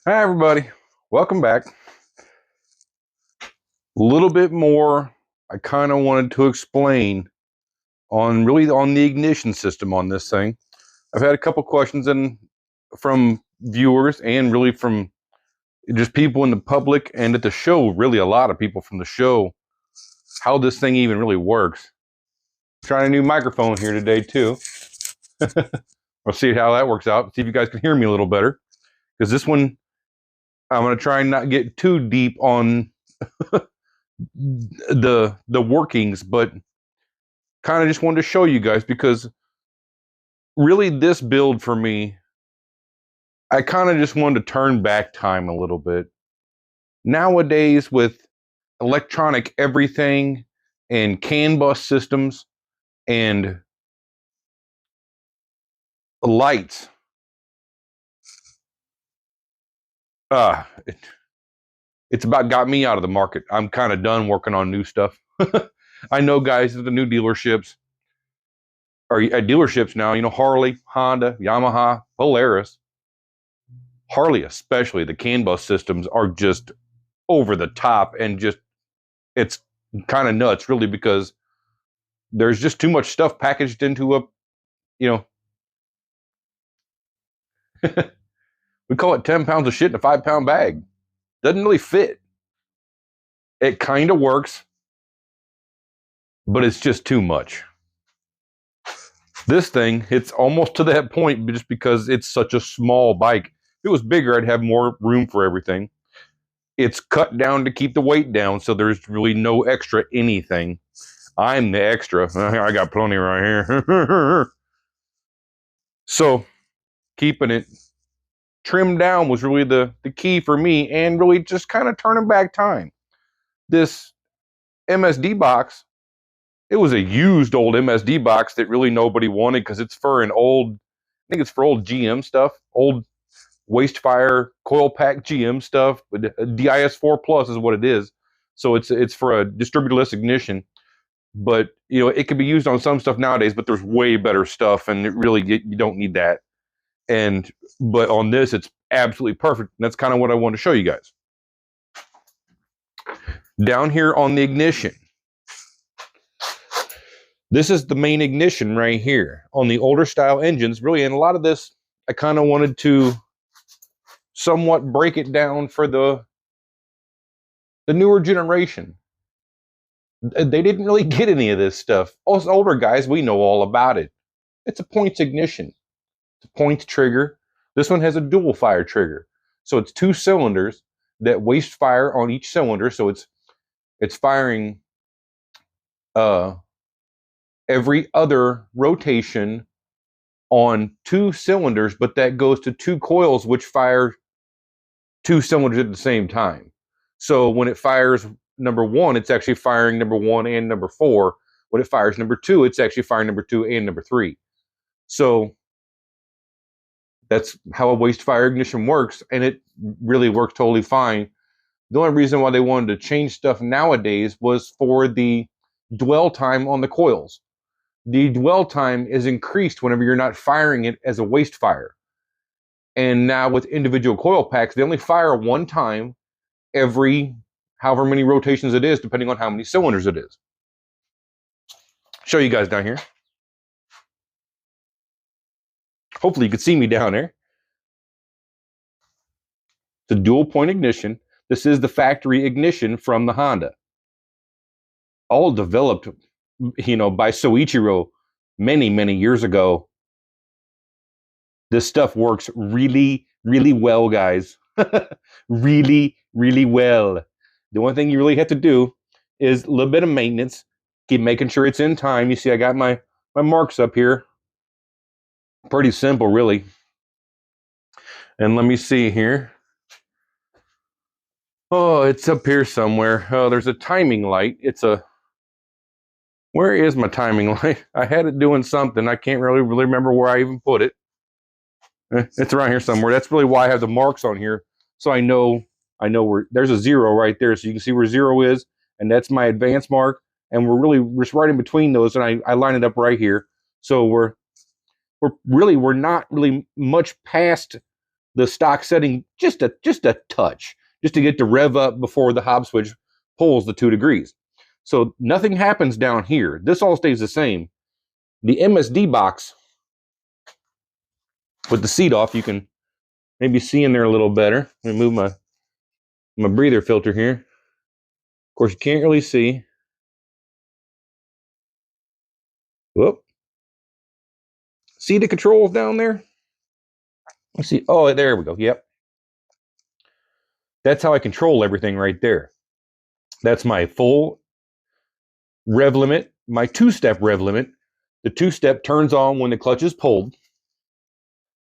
Hi, everybody. Welcome back. A little bit more I kind of wanted to explain on the ignition system on this thing. I've had a couple questions from viewers and really from just people in the public and at the show, really a lot of people from the show, how this thing even really works. Trying a new microphone here today too. We'll see how that works out. See if you guys can hear me a little better. Because this one, I'm going to try and not get too deep on the workings, but kind of just wanted to show you guys because really this build for me, I kind of just wanted to turn back time a little bit. Nowadays with electronic everything and CAN bus systems and lights, it's about got me out of the market. I'm kind of done working on new stuff. I know guys at the new dealerships or at dealerships now, Harley, Honda, Yamaha, Polaris, Harley especially, the CAN bus systems are just over the top and just it's kind of nuts really because there's just too much stuff packaged into a we call it 10 pounds of shit in a 5-pound bag. Doesn't really fit. It kind of works, but it's just too much. This thing, it's almost to that point just because it's such a small bike. If it was bigger, I'd have more room for everything. It's cut down to keep the weight down, so there's really no extra anything. I'm the extra. I got plenty right here. So keeping it trimmed down was really the key for me, and really just kind of turning back time. This MSD box, it was a used old MSD box that really nobody wanted because it's for an old, I think it's for old GM stuff, old waste fire coil pack GM stuff. DIS4 Plus is what it is. So it's for a distributorless ignition. But it could be used on some stuff nowadays, but there's way better stuff, and you don't need that. But on this, it's absolutely perfect. And that's kind of what I want to show you guys. Down here on the ignition, this is the main ignition right here on the older style engines, really. And a lot of this, I kind of wanted to somewhat break it down for the newer generation. They didn't really get any of this stuff. Us older guys, we know all about it. It's a points ignition. It's a points trigger. This one has a dual fire trigger. So it's 2 cylinders that waste fire on each cylinder. So it's firing every other rotation on 2 cylinders, but that goes to 2 coils which fire 2 cylinders at the same time. So when it fires number 1, it's actually firing number 1 and number 4. When it fires number 2, it's actually firing number 2 and number 3. So that's how a waste fire ignition works, and it really works totally fine. The only reason why they wanted to change stuff nowadays was for the dwell time on the coils. The dwell time is increased whenever you're not firing it as a waste fire. And now with individual coil packs, they only fire 1 time every however many rotations it is, depending on how many cylinders it is. Show you guys down here. Hopefully you can see me down there. It's a dual point ignition. This is the factory ignition from the Honda. All developed, by Soichiro many, many years ago. This stuff works really, really well, guys. Really, really well. The one thing you really have to do is a little bit of maintenance. Keep making sure it's in time. You see, I got my marks up here. Pretty simple, really. And let me see here. Oh, it's up here somewhere. Oh, there's a timing light. Where is my timing light? I had it doing something. I can't really remember where I even put it. It's around here somewhere. That's really why I have the marks on here. So I know where there's a 0 right there. So you can see where 0 is, and that's my advance mark. And we're just right in between those, and I line it up right here. So we're not really much past the stock setting just a touch, just to get the rev up before the hob switch pulls the 2 degrees. So nothing happens down here. This all stays the same. The MSD box with the seat off, you can maybe see in there a little better. Let me move my breather filter here. Of course, you can't really see. Whoop. See the controls down there? Let's see. Oh, there we go. Yep. That's how I control everything right there. That's my full rev limit, my 2-step rev limit. The 2-step turns on when the clutch is pulled.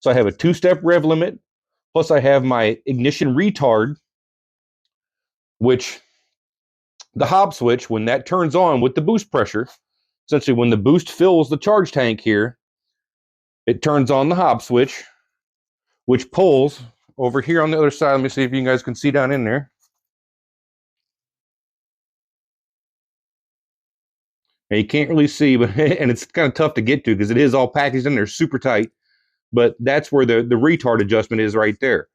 So I have a 2-step rev limit, plus I have my ignition retard, which the hob switch, when that turns on with the boost pressure, essentially when the boost fills the charge tank here, it turns on the hob switch, which pulls over here on the other side. Let me see if you guys can see down in there. And you can't really see, but and it's kind of tough to get to because it is all packaged in there super tight. But that's where the retard adjustment is right there.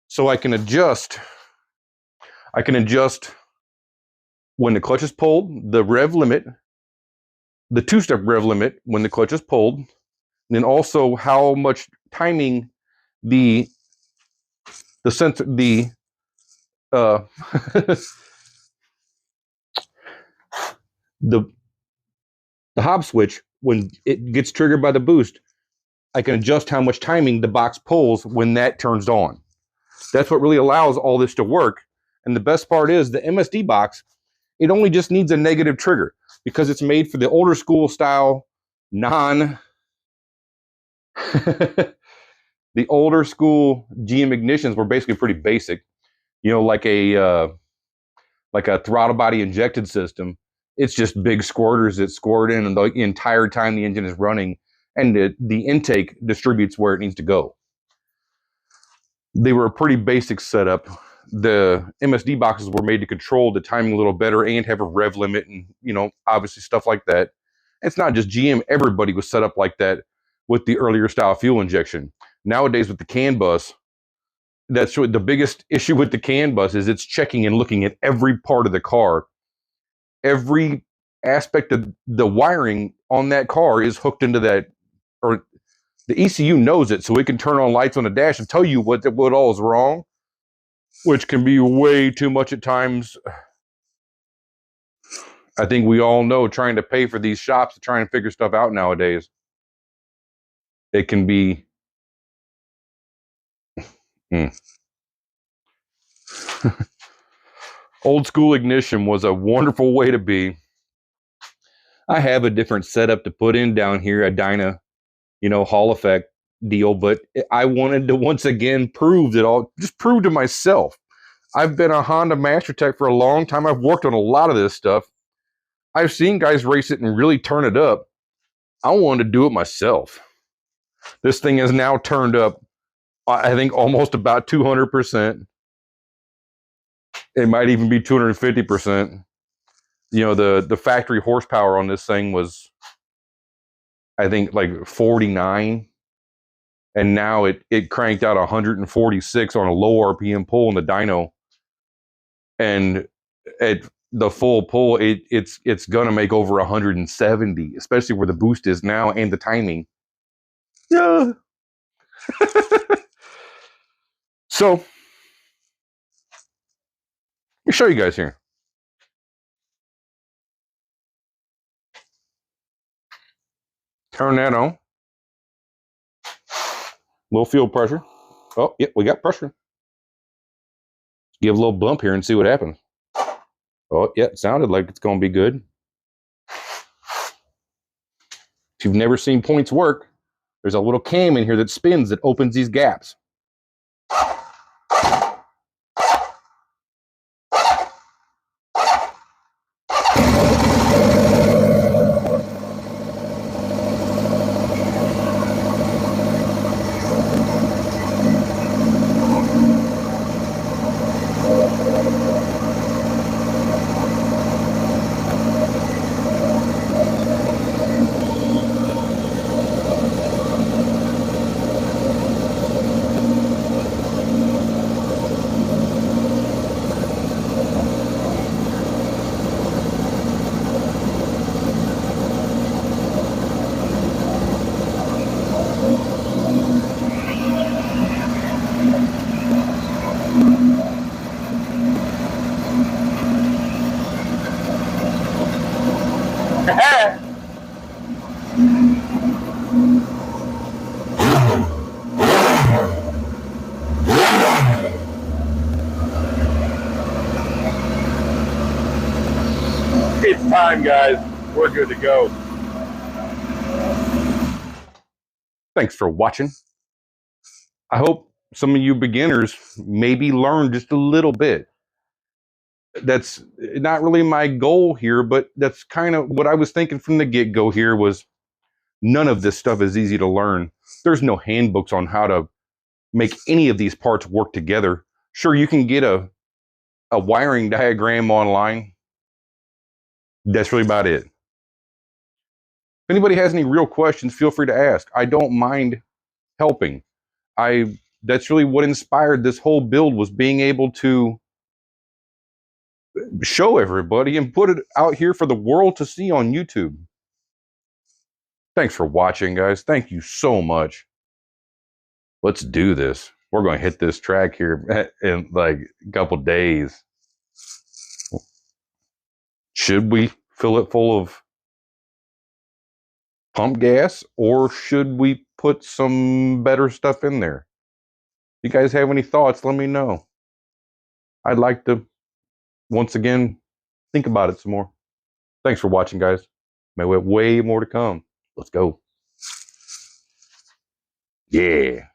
So I can adjust when the clutch is pulled, the rev limit, the 2-step rev limit when the clutch is pulled, and then also how much timing the sensor, the hob switch, when it gets triggered by the boost, I can adjust how much timing the box pulls when that turns on. That's what really allows all this to work. And the best part is the MSD box, it only just needs a negative trigger because it's made for the older school style, the older school GM ignitions were basically pretty basic. You know, like a throttle body injected system. It's just big squirters that squirt in, and the entire time the engine is running, and the intake distributes where it needs to go. They were a pretty basic setup. The MSD boxes were made to control the timing a little better and have a rev limit, and obviously stuff like that. It's not just GM. Everybody was set up like that with the earlier style fuel injection. Nowadays with the CAN bus, that's what the biggest issue with the CAN bus is. It's checking and looking at every part of the car. Every aspect of the wiring on that car is hooked into that, or the ECU knows it, so it can turn on lights on the dash and tell you what all is wrong, which can be way too much at times. I think we all know, trying to pay for these shops to try and figure stuff out nowadays, it can be Old school ignition was a wonderful way to be. I have a different setup to put in down here, a Dyno, Hall effect deal, but I wanted to once again prove to myself. I've been a Honda Master Tech for a long time. I've worked on a lot of this stuff. I've seen guys race it and really turn it up. I wanted to do it myself. This thing is now turned up, I think, almost about 200%. It might even be 250%. The factory horsepower on this thing was, I think, like 49. And now it cranked out 146 on a low RPM pull in the dyno. And at the full pull, it's gonna make over 170, especially where the boost is now and the timing. Yeah. So let me show you guys here. Turn that on. Little fuel pressure. Oh, yeah, we got pressure. Give a little bump here and see what happens. Oh, yeah, it sounded like it's going to be good. If you've never seen points work, there's a little cam in here that spins that opens these gaps. It's time, guys. We're good to go. Thanks for watching. I hope some of you beginners maybe learn just a little bit. That's not really my goal here, but that's kind of what I was thinking from the get-go here was none of this stuff is easy to learn. There's no handbooks on how to make any of these parts work together. Sure, you can get a wiring diagram online. That's really about it. If anybody has any real questions, feel free to ask. I don't mind helping. That's really what inspired this whole build, was being able to show everybody and put it out here for the world to see on YouTube. Thanks for watching, guys. Thank you so much. Let's do this. We're going to hit this track here in like a couple days. Should we fill it full of pump gas, or should we put some better stuff in there? If you guys have any thoughts, let me know. I'd like to, once again, think about it some more. Thanks for watching, guys. May we have way more to come. Let's go. Yeah.